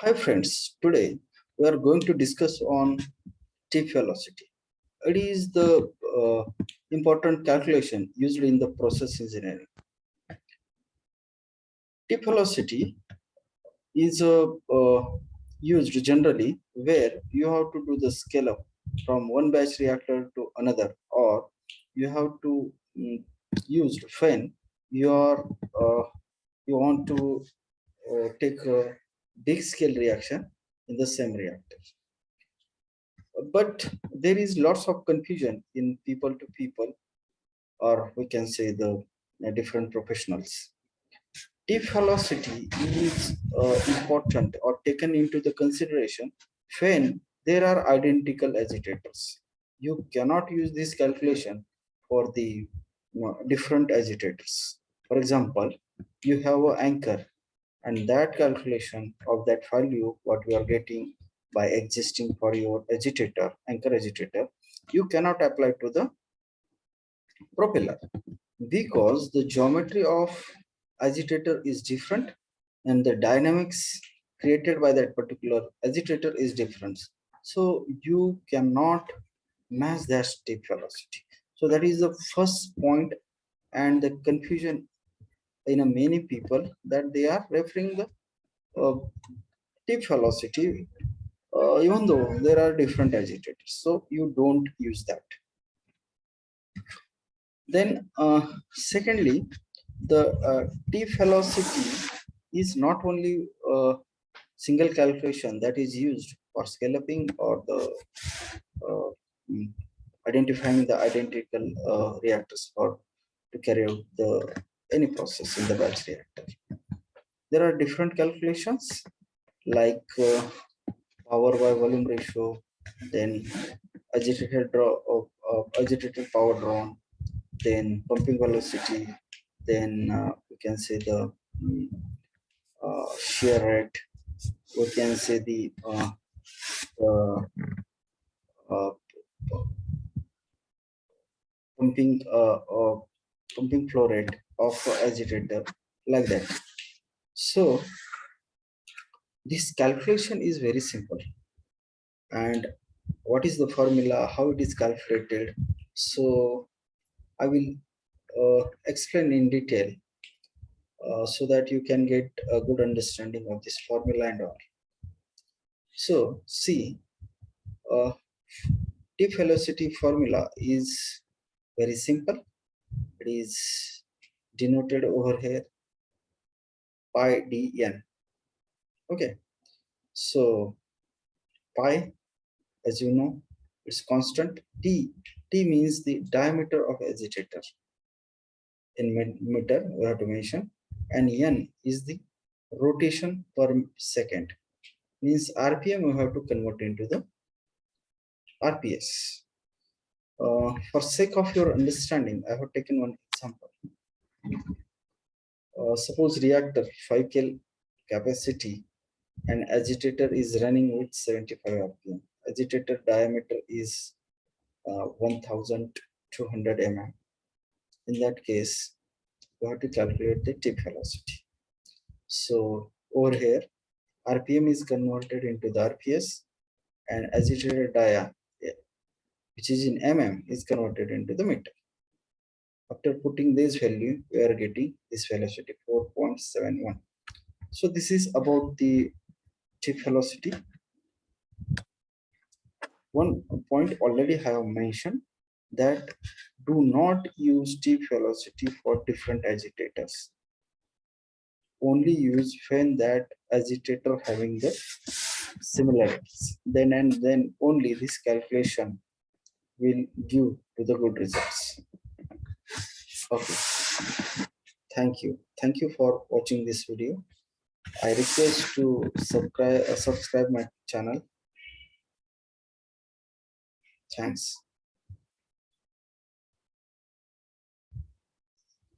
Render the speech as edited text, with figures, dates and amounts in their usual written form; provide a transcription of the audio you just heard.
Hi friends, today we are going to discuss on tip velocity. It is the important calculation used in the process engineering. Tip velocity is used generally where you have to do the scale up from one batch reactor to another, or you have to use when you are you want to take a big scale reaction in the same reactor. But there is lots of confusion in people to people, or we can say the different professionals. Tip velocity is important or taken into the consideration when there are identical agitators. You cannot use this calculation for the different agitators. For example, you have an anchor, and that calculation of that value what you are getting by existing for your agitator, anchor agitator, you cannot apply to the propeller because the geometry of agitator is different and the dynamics created by that particular agitator is different, so you cannot match that tip velocity. So that is the first point, and the confusion in a many people that they are referring the uh, tip velocity even though there are different agitators, so you don't use that. Then secondly, the tip velocity is not only a single calculation that is used for scalloping or the uh, mm, identifying the identical reactors or to carry out the any process in the batch reactor. There are different calculations like power by volume ratio, then agitated draw of agitated power drawn, then pumping velocity, then we can say the mm, shear rate, we can say the uh, uh, pumping pumping flow rate of agitator, like that. So this calculation is very simple, and what is the formula, how it is calculated, so I will explain in detail so that you can get a good understanding of this formula and all. So see, uh, tip velocity formula is very simple. It is denoted over here pi dn. Okay, so pi, as you know, it's constant. T means the diameter of agitator in meter, we have to mention, and n is the rotation per second, means rpm we have to convert into the rps. For sake of your understanding, I have taken one example. Suppose reactor 5 kL capacity and agitator is running with 75 rpm. Agitator diameter is 1200 mm. In that case, we have to calculate the tip velocity. So over here, rpm is converted into the rps, and agitator dia, which is in mm, is converted into the meter. After putting this value, we are getting this velocity 4.71. So this is about the tip velocity. One point already I have mentioned, that do not use tip velocity for different agitators. Only use when that agitator having the similarities. Then and then only this calculation will give to the good results. Okay. Thank you for watching this video. I request to subscribe my channel. Thanks.